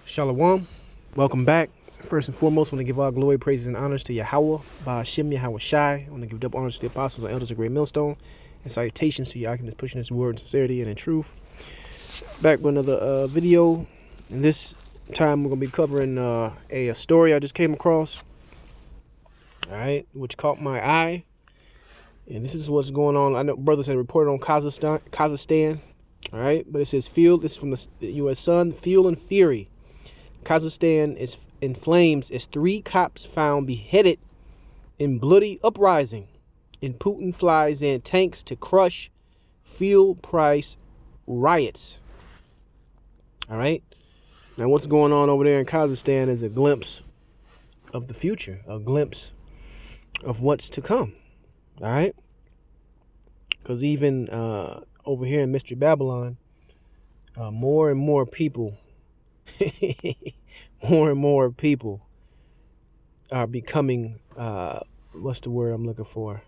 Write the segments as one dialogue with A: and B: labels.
A: Shalom. Welcome back. First and foremost, I want to give all glory, praises, and honors to Yahweh, Ba'ashem Yahweh Shai. I want to give double honors to the apostles and elders of Great Millstone, and salutations to Yakin that's pushing his word in sincerity and in truth. Back with another video. And this time we're going to be covering a story I just came across, all right, which caught my eye. And this is what's going on. I know brothers had reported on Kazakhstan, all right, but it says this is from the U.S. Sun, fuel and fury. Kazakhstan is in flames as 3 cops found beheaded in bloody uprising, and Putin flies in tanks to crush fuel price riots. All right. Now, what's going on over there in Kazakhstan is a glimpse of the future, a glimpse of what's to come. All right. Because even over here in Mystery Babylon, more and more people more and more people are becoming what's the word I'm looking for?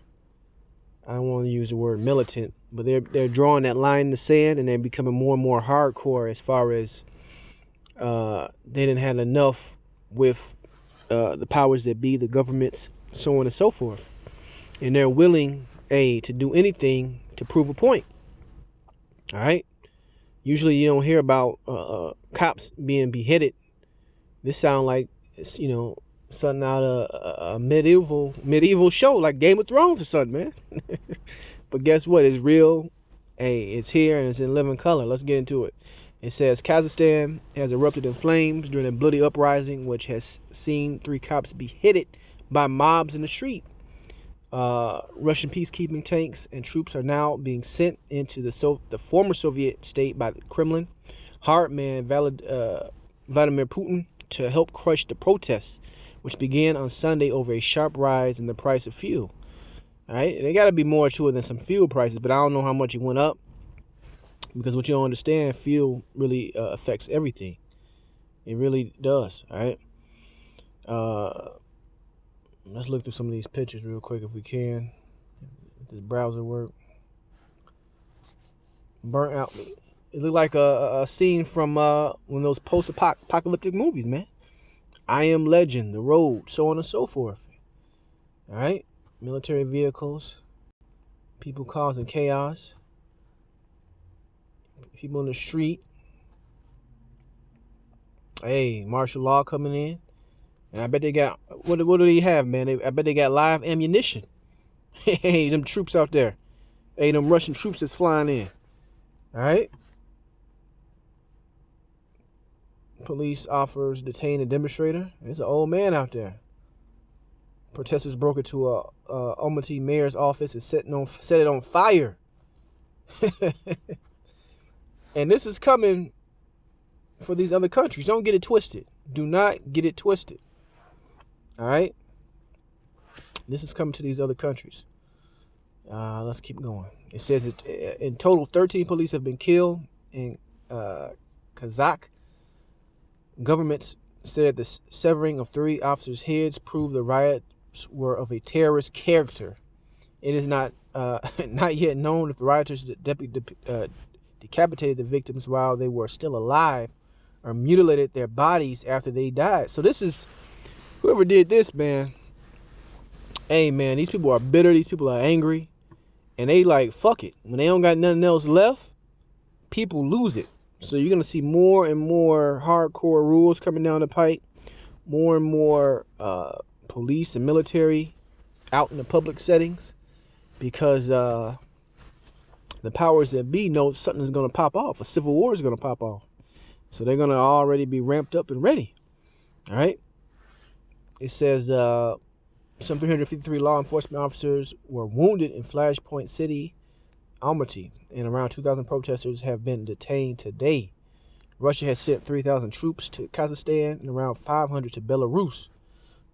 A: I don't want to use the word militant, but they're drawing that line in the sand, and they're becoming more and more hardcore as far as they didn't have enough with the powers that be, the governments, so on and so forth, and they're willing to do anything to prove a point. All right. Usually you don't hear about cops being beheaded. This sound like it's, something out of a medieval show like Game of Thrones or something, man. But guess what? It's real. Hey, it's here and it's in living color. Let's get into it. It says Kazakhstan has erupted in flames during a bloody uprising, which has seen 3 cops beheaded by mobs in the street. Russian peacekeeping tanks and troops are now being sent into the former Soviet state by the Kremlin hard man Vladimir Putin to help crush the protests, which began on Sunday over a sharp rise in the price of fuel. All right, there got to be more to it than some fuel prices, but I don't know how much it went up, because what you don't understand, fuel really affects everything. It really does. All right. Let's look through some of these pictures real quick if we can. If this browser work. Burnt out. It looked like a scene from one of those post-apocalyptic movies, man. I Am Legend, The Road, so on and so forth. All right. Military vehicles. People causing chaos. People in the street. Hey, martial law coming in. And I bet they got, what do they have, man? I bet they got live ammunition. Hey, them troops out there. Hey, them Russian troops that's flying in. All right. Police offers detain a demonstrator. There's an old man out there. Protesters broke into a Almaty mayor's office and set it on fire. And this is coming for these other countries. Don't get it twisted. Do not get it twisted. All right. This is coming to these other countries. Let's keep going. It says that in total, 13 police have been killed in Kazakh. Governments said the severing of 3 officers' heads proved the riots were of a terrorist character. It is not not yet known if the rioters decapitated the victims while they were still alive or mutilated their bodies after they died. So this is, whoever did this, man. Hey, man, these people are bitter. These people are angry. And they like, fuck it. When they don't got nothing else left, people lose it. So you're going to see more and more hardcore rules coming down the pipe. More and more police and military out in the public settings. Because the powers that be know something's going to pop off. A civil war is going to pop off. So they're going to already be ramped up and ready. All right. It says some 353 law enforcement officers were wounded in Flashpoint City, Almaty, and around 2,000 protesters have been detained today. Russia has sent 3,000 troops to Kazakhstan and around 500 to Belarus.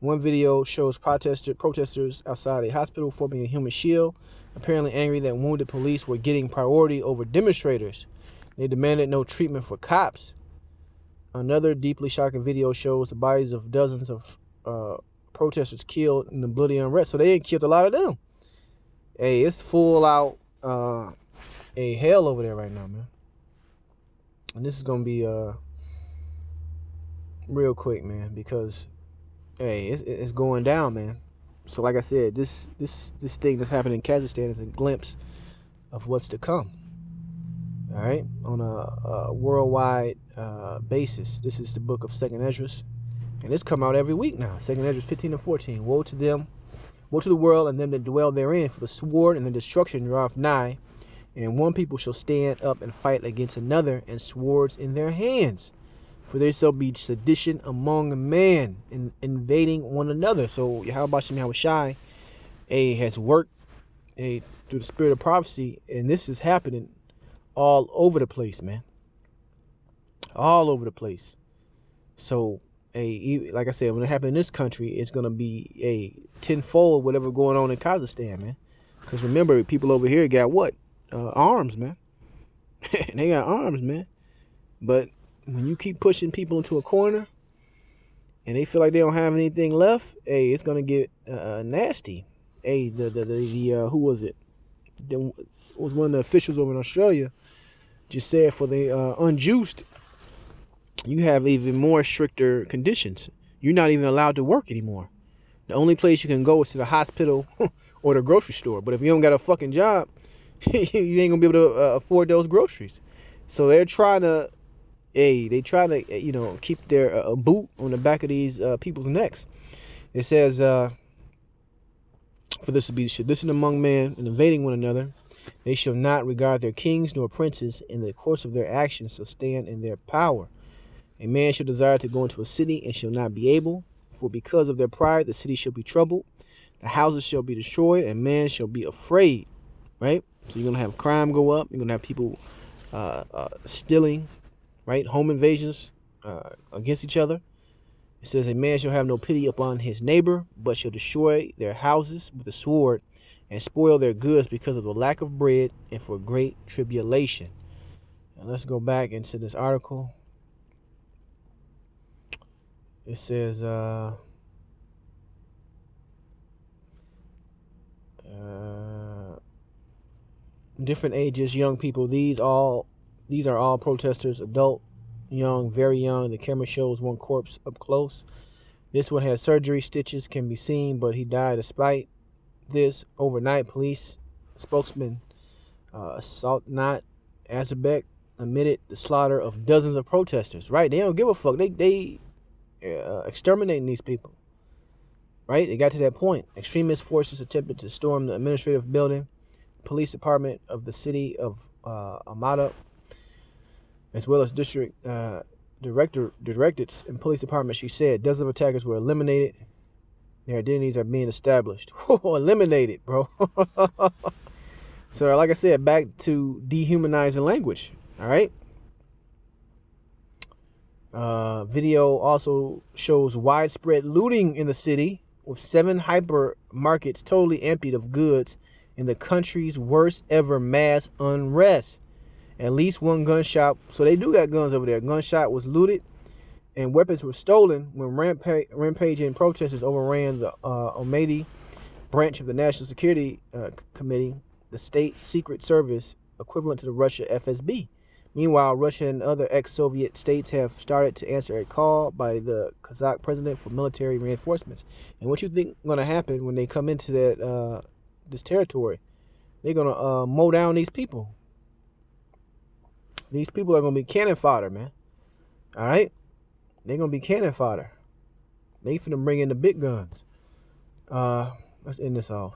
A: One video shows protesters outside a hospital forming a human shield, apparently angry that wounded police were getting priority over demonstrators. They demanded no treatment for cops. Another deeply shocking video shows the bodies of dozens of protesters killed in the bloody unrest. So they ain't killed a lot of them. Hey, it's full out a hell over there right now, man. And this is gonna be real quick, man, because hey, it's going down, man. So like I said, this thing that's happening in Kazakhstan is a glimpse of what's to come. All right, on a worldwide basis. This is the book of Second Esdras, and it's come out every week now. Second Esdras 15 and 14. Woe to them, woe to the world and them that dwell therein, for the sword and the destruction draweth nigh, and one people shall stand up and fight against another, and swords in their hands. For there shall be sedition among men, in invading one another. So Yahweh Shem Yahushai has worked through the spirit of prophecy, and this is happening all over the place, man. All over the place. So, like I said, when it happened in this country, it's gonna be a tenfold whatever going on in Kazakhstan, man. Because remember, people over here got what? Arms, man. They got arms, man. But when you keep pushing people into a corner and they feel like they don't have anything left, hey, it's gonna get nasty. Hey, the who was it? It was one of the officials over in Australia just said for the unjuiced, you have even more stricter conditions. You're not even allowed to work anymore. The only place you can go is to the hospital or the grocery store. But if you don't got a fucking job, you ain't gonna be able to afford those groceries. So they're trying to, keep their boot on the back of these people's necks. It says, for this to be sedition among men and invading one another. They shall not regard their kings nor princes, in the course of their actions shall stand in their power. A man shall desire to go into a city and shall not be able, for because of their pride the city shall be troubled, the houses shall be destroyed, and man shall be afraid. Right? So you're gonna have crime go up. You're gonna have people stealing, right? Home invasions against each other. It says a man shall have no pity upon his neighbor, but shall destroy their houses with the sword, and spoil their goods because of the lack of bread and for great tribulation. And let's go back into this article. It says different ages, young people. These are all protesters, adult, young, very young. The camera shows one corpse up close. This one has surgery, stitches can be seen, but he died despite this. Overnight, police spokesman Saltanat Azarbek admitted the slaughter of dozens of protesters. Right? They don't give a fuck. They exterminating these people. Right? They got to that point. Extremist forces attempted to storm the administrative building, police department of the city of Amada, as well as district directorates and police department. She said dozens of attackers were eliminated. Their identities are being established. Eliminated, bro. So, like I said, back to dehumanizing language. All right. Video also shows widespread looting in the city, with 7 hypermarkets totally emptied of goods in the country's worst ever mass unrest. At least one gun shop, so they do got guns over there. Gun shop was looted and weapons were stolen when rampaging protesters overran the Almaty branch of the National Security Committee, the state secret service equivalent to the Russia FSB. Meanwhile, Russia and other ex-Soviet states have started to answer a call by the Kazakh president for military reinforcements. And what you think going to happen when they come into that this territory? They're going to mow down these people. These people are going to be cannon fodder, man. All right? They're going to be cannon fodder. They finna bring in the big guns. Let's end this off.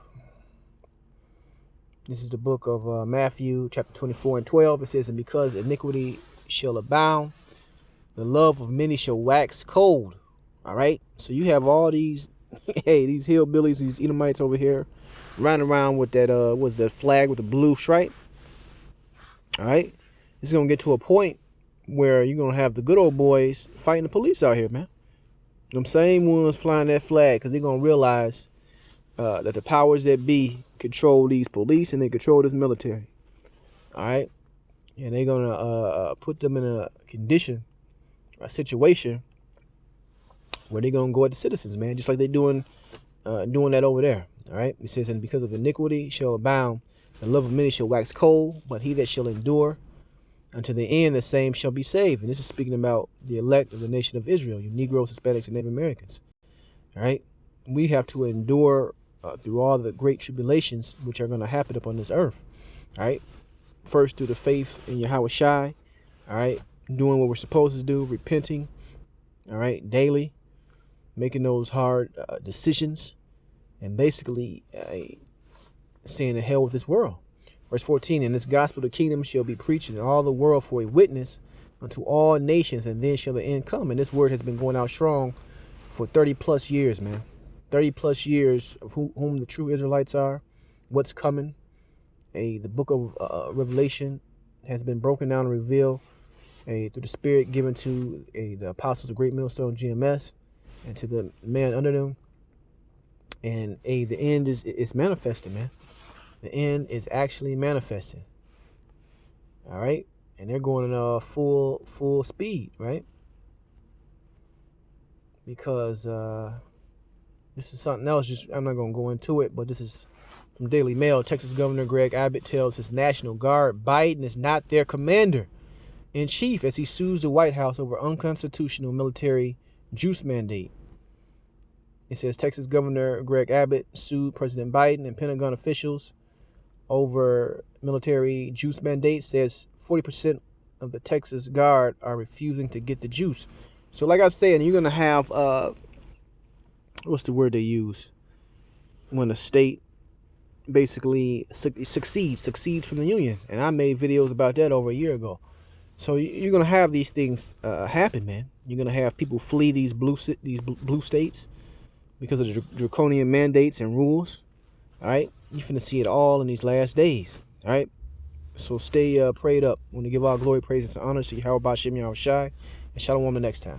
A: This is the book of Matthew, chapter 24 and 12. It says, and because iniquity shall abound, the love of many shall wax cold. All right? So you have all these, these hillbillies, these Edomites over here, running around with that, what's that flag with the blue stripe? All right? It's going to get to a point where you're going to have the good old boys fighting the police out here, man. Them same ones flying that flag, because they're going to realize that the powers that be control these police and they control this military. All right? And they're going to put them in a condition, a situation where they're going to go at the citizens, man, just like they're doing that over there. All right? It says, and because of iniquity shall abound, the love of many shall wax cold, but he that shall endure Unto the end, the same shall be saved. And this is speaking about the elect of the nation of Israel, you Negroes, Hispanics, and Native Americans. All right? We have to endure through all the great tribulations which are going to happen upon this earth. All right? First, through the faith in Yahweh Shai. All right? Doing what we're supposed to do, repenting. All right? Daily. Making those hard decisions. And basically saying to hell with this world. Verse 14, and this gospel of the kingdom shall be preached in all the world for a witness unto all nations, and then shall the end come. And this word has been going out strong for 30 plus years, man. 30 plus years of whom the true Israelites are, what's coming. The book of Revelation has been broken down and revealed through the Spirit given to the apostles of Great Millstone GMS and to the man under them. And the end is manifesting, man. The end is actually manifesting. All right, and they're going full speed, right? Because this is something else. Just I'm not gonna go into it, but this is from Daily Mail. Texas Governor Greg Abbott tells his National Guard Biden is not their commander in chief as he sues the White House over unconstitutional military juice mandate. It says Texas Governor Greg Abbott sued President Biden and Pentagon officials over military juice mandate. Says 40% of the Texas Guard are refusing to get the juice. So like I'm saying, you're going to have, what's the word they use? When a state basically succeeds from the union. And I made videos about that over a year ago. So you're going to have these things happen, man. You're going to have people flee these blue states because of the draconian mandates and rules. All right, you're finna see it all in these last days. All right, so stay prayed up. I want to give all glory, praise, and honor to Yahweh Bashem Yahweh Shai, and shalom the next time.